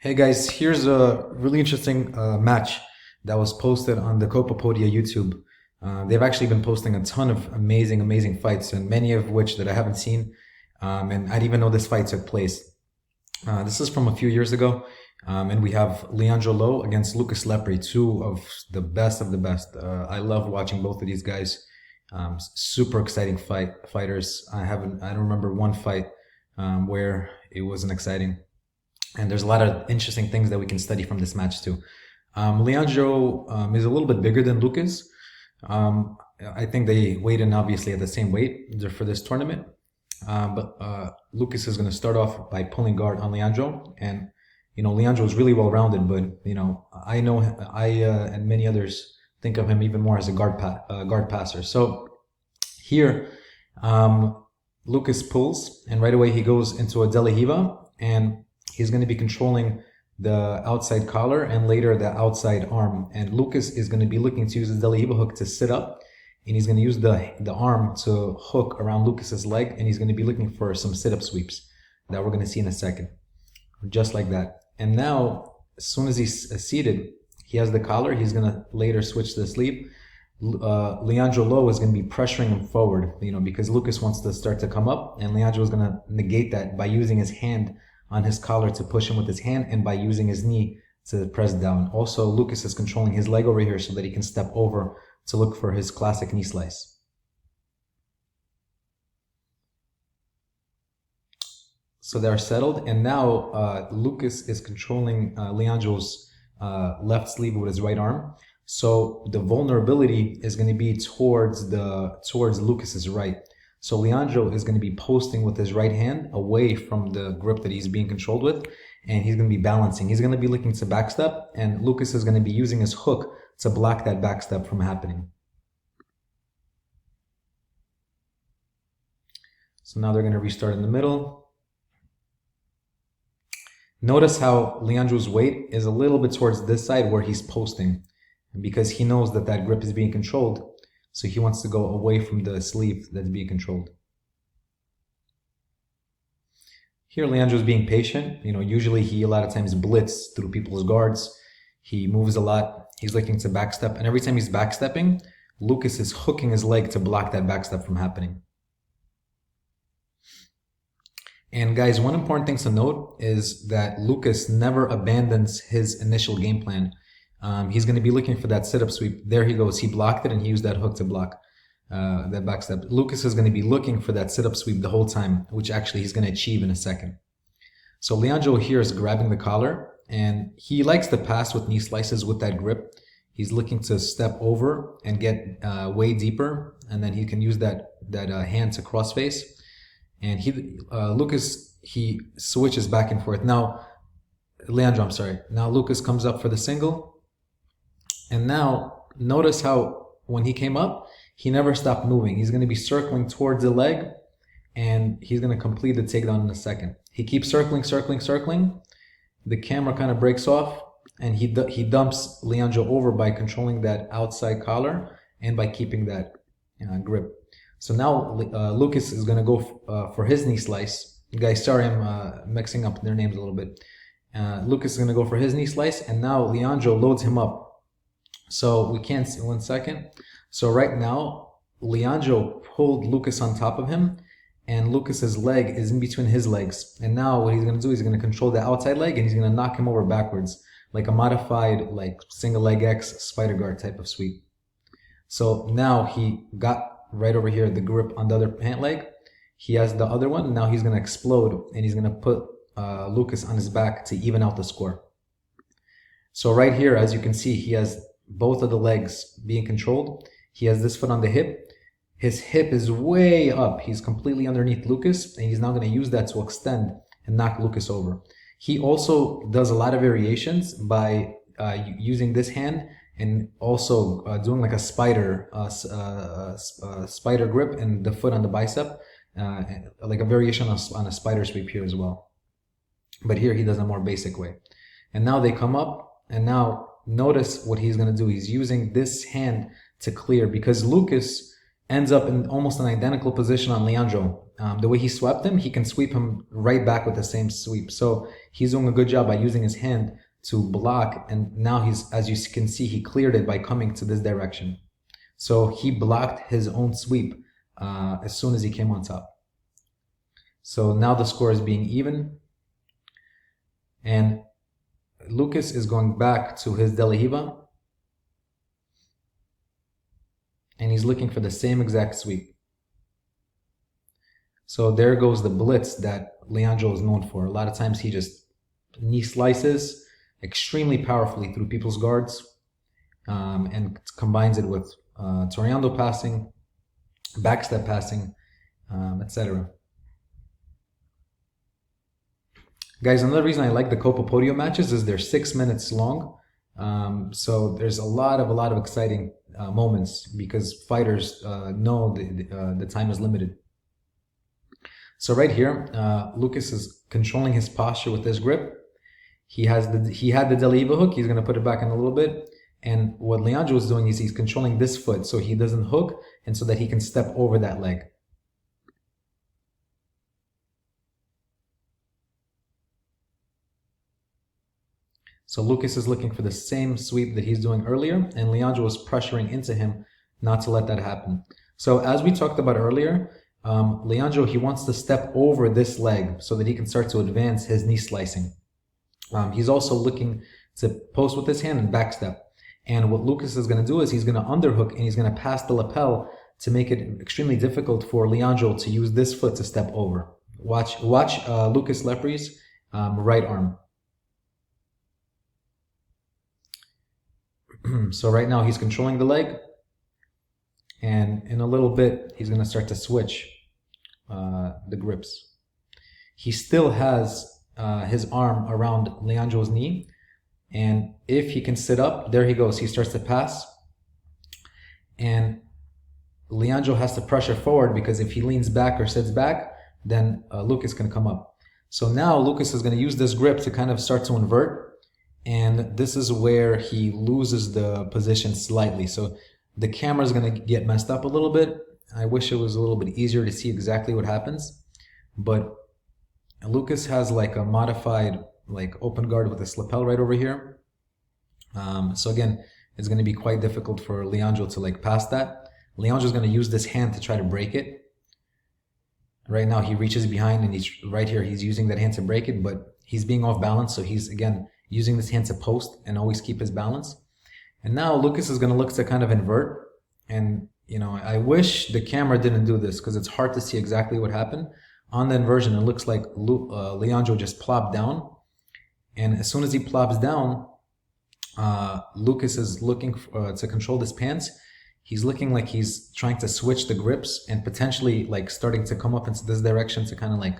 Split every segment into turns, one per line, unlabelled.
Hey guys, here's a really interesting match that was posted on the Copa Podio YouTube. They've actually been posting a ton of amazing fights, and many of which that I haven't seen. And I didn't even know this fight took place. This is from a few years ago, and we have Leandro against Lucas Lepri, two of the best of the best. I love watching both of these guys. Super exciting fighters. I don't remember one fight where it wasn't exciting. And there's a lot of interesting things that we can study from this match too. Leandro is a little bit bigger than Lucas. I think they weighed in obviously at the same weight for this tournament. But Lucas is going to start off by pulling guard on Leandro. And, Leandro is really well rounded, but, I and many others think of him even more as a guard passer. So here, Lucas pulls, and right away he goes into a delahiva, and he's going to be controlling the outside collar and later the outside arm. And Lucas is going to be looking to use the delahiva hook to sit up, and he's going to use the arm to hook around Lucas's leg, and he's going to be looking for some sit-up sweeps that we're going to see in a second. Just like that. And now, as soon as he's seated, he has the collar. He's going to later switch to the sleeve. Leandro is going to be pressuring him forward, because Lucas wants to start to come up, and Leandro is going to negate that by using his hand on his collar to push him with his hand, and by using his knee to press down. Also, Lucas is controlling his leg over here so that he can step over to look for his classic knee slice. So they're settled, and now Lucas is controlling Leandro's left sleeve with his right arm. So the vulnerability is going to be towards Lucas's right. So Leandro is going to be posting with his right hand away from the grip that he's being controlled with, and he's going to be balancing. He's going to be looking to backstep, and Lucas is going to be using his hook to block that backstep from happening. So now they're going to restart in the middle. Notice how Leandro's weight is a little bit towards this side where he's posting, because he knows that that grip is being controlled. So he wants to go away from the sleeve that's being controlled. Here, Leandro's being patient. Usually he a lot of times blitz through people's guards. He moves a lot. He's looking to backstep. And every time he's backstepping, Lucas is hooking his leg to block that backstep from happening. And guys, one important thing to note is that Lucas never abandons his initial game plan. He's going to be looking for that sit-up sweep. There he goes. He blocked it, and he used that hook to block that backstep. Lucas is going to be looking for that sit-up sweep the whole time, which actually he's going to achieve in a second. So Leandro here is grabbing the collar, and he likes to pass with knee slices with that grip. He's looking to step over and get way deeper, and then he can use that hand to crossface. And Lucas switches back and forth. Now Lucas comes up for the single. And now, notice how when he came up, he never stopped moving. He's going to be circling towards the leg, and he's going to complete the takedown in a second. He keeps circling. The camera kind of breaks off, and he dumps Leandro over by controlling that outside collar and by keeping that grip. So now Lucas is going to go for his knee slice. Guys, sorry, I'm mixing up their names a little bit. Lucas is going to go for his knee slice, and now Leandro loads him up. So we can't see, one second. So right now, Leandro pulled Lucas on top of him, and Lucas's leg is in between his legs. And now what he's going to do is he's going to control the outside leg, and he's going to knock him over backwards, like a modified, like single leg X spider guard type of sweep. So now he got right over here the grip on the other pant leg. He has the other one. Now he's going to explode, and he's going to put Lucas on his back to even out the score. So right here, as you can see, he has both of the legs being controlled. He has this foot on the hip. His hip is way up. He's completely underneath Lucas, and he's now going to use that to extend and knock Lucas over. He also does a lot of variations by using this hand and also doing like a spider grip and the foot on the bicep, like a variation on a spider sweep here as well. But here he does a more basic way. And now they come up, and now notice what he's going to do. He's using this hand to clear, because Lucas ends up in almost an identical position on Leandro. the way he swept him, he can sweep him right back with the same sweep. So he's doing a good job by using his hand to block, and now he's, as you can see, he cleared it by coming to this direction. So he blocked his own sweep as soon as he came on top. So now the score is being even, and Lucas is going back to his De La Riva, and he's looking for the same exact sweep. So there goes the blitz that Leandro is known for. A lot of times he just knee slices extremely powerfully through people's guards, and combines it with toreando passing, backstep passing, etc. Guys, another reason I like the Copa Podio matches is they're 6 minutes long. So there's a lot of exciting moments because fighters know the time is limited. So right here, Lucas is controlling his posture with this grip. He had the De La Riva hook. He's going to put it back in a little bit. And what Leandro is doing is he's controlling this foot so he doesn't hook and so that he can step over that leg. So Lucas is looking for the same sweep that he's doing earlier, and Leandro is pressuring into him not to let that happen. So as we talked about earlier, Leandro, he wants to step over this leg so that he can start to advance his knee slicing. He's also looking to post with his hand and backstep. And what Lucas is going to do is he's going to underhook and he's going to pass the lapel to make it extremely difficult for Leandro to use this foot to step over. Watch Lucas Lepri's right arm. So right now he's controlling the leg, and in a little bit he's going to start to switch the grips. He still has his arm around Leandro's knee, and if he can sit up, there he goes. He starts to pass, and Leandro has to pressure forward because if he leans back or sits back, then Lucas can come up. So now Lucas is going to use this grip to kind of start to invert. And this is where he loses the position slightly. So the camera is going to get messed up a little bit. I wish it was a little bit easier to see exactly what happens. But Lucas has like a modified like open guard with this lapel right over here. So again, it's going to be quite difficult for Leandro to like pass that. Leandro is going to use this hand to try to break it. Right now he reaches behind and he's right here. He's using that hand to break it, but he's being off balance. So he's again using this hand to post and always keep his balance. And now Lucas is going to look to kind of invert. And, you know, I wish the camera didn't do this because it's hard to see exactly what happened. On the inversion, it looks like Leandro just plopped down. And as soon as he plops down, Lucas is looking to control his pants. He's looking like he's trying to switch the grips and potentially like starting to come up into this direction to kind of like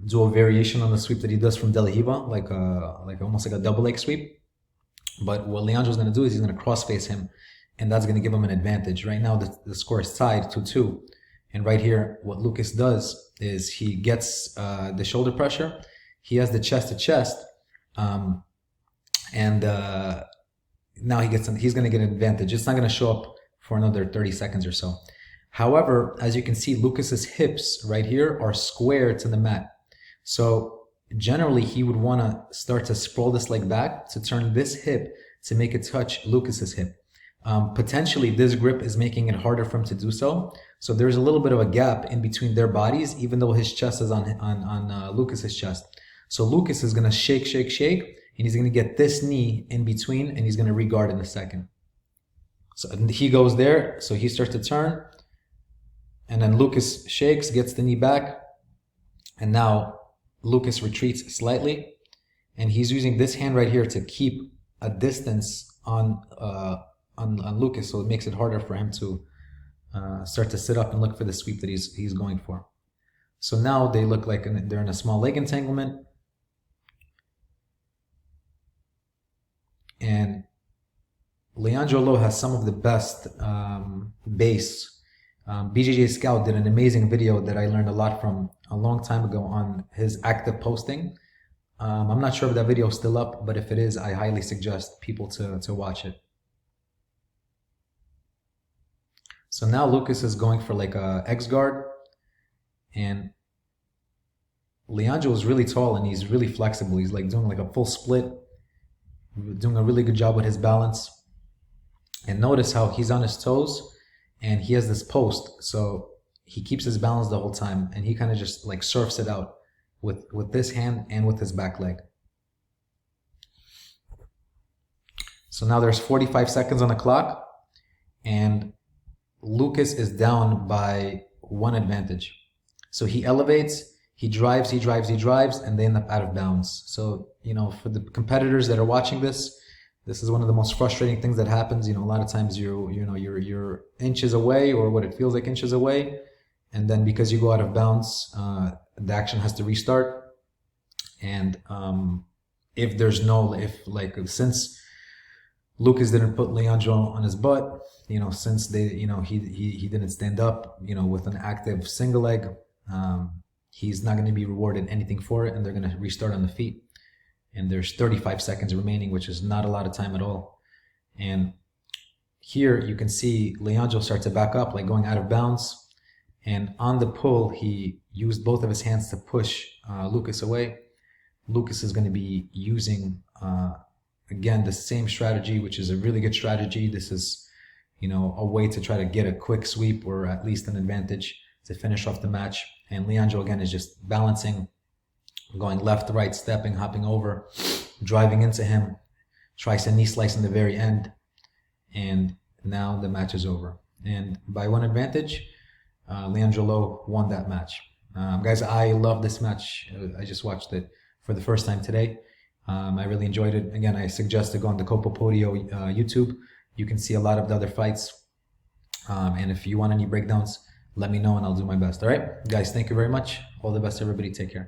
do a variation on the sweep that he does from De La Riva, like almost like a double leg sweep. But what Leandro's going to do is he's going to cross face him, and that's going to give him an advantage. Right now the score is tied 2-2, and right here what Lucas does is he gets the shoulder pressure, he has the chest to chest, and now he's going to get an advantage. It's not going to show up for another 30 seconds or so. However, as you can see, Lucas's hips right here are square to the mat. So generally he would want to start to sprawl this leg back to turn this hip to make it touch Lucas's hip. Potentially this grip is making it harder for him to do so. So there's a little bit of a gap in between their bodies, even though his chest is on Lucas's chest. So Lucas is going to shake, and he's going to get this knee in between, and he's going to regard in a second. So he goes there, so he starts to turn, and then Lucas shakes, gets the knee back, and now Lucas retreats slightly, and he's using this hand right here to keep a distance on Lucas, so it makes it harder for him to start to sit up and look for the sweep that he's going for. So now they look like they're in a small leg entanglement, and Leandro Lo has some of the best base. BJJ Scout did an amazing video that I learned a lot from a long time ago on his active posting. I'm not sure if that video is still up, but if it is, I highly suggest people to watch it. So now Lucas is going for like a X guard, And Leandro is really tall and he's really flexible. He's like doing like a full split, doing a really good job with his balance. And notice how he's on his toes and he has this post. So he keeps his balance the whole time and he kind of just like surfs it out with this hand and with his back leg. So now there's 45 seconds on the clock and Lucas is down by 1 advantage. So he elevates, he drives, and they end up out of bounds. So, you know, for the competitors that are watching this, this is one of the most frustrating things that happens. You know, a lot of times you're inches away, or what it feels like inches away, and then because you go out of bounds, the action has to restart. And since Lucas didn't put Leandro on his butt, you know, since he didn't stand up, you know, with an active single leg, he's not going to be rewarded anything for it, and they're going to restart on the feet. And there's 35 seconds remaining, which is not a lot of time at all. And here you can see Leandro start to back up, like going out of bounds. And on the pull, he used both of his hands to push Lucas away. Lucas is going to be using, again, the same strategy, which is a really good strategy. This is, you know, a way to try to get a quick sweep or at least an advantage to finish off the match. And Leandro, again, is just balancing, going left, right, stepping, hopping over, driving into him, tries a knee slice in the very end. And now the match is over. And by 1 advantage, Leandro Lo won that match. Guys, I love this match. I just watched it for the first time today. I really enjoyed it. Again, I suggest to go on the Copa Podio YouTube. You can see a lot of the other fights. And if you want any breakdowns, let me know and I'll do my best. All right, guys, thank you very much. All the best, everybody. Take care.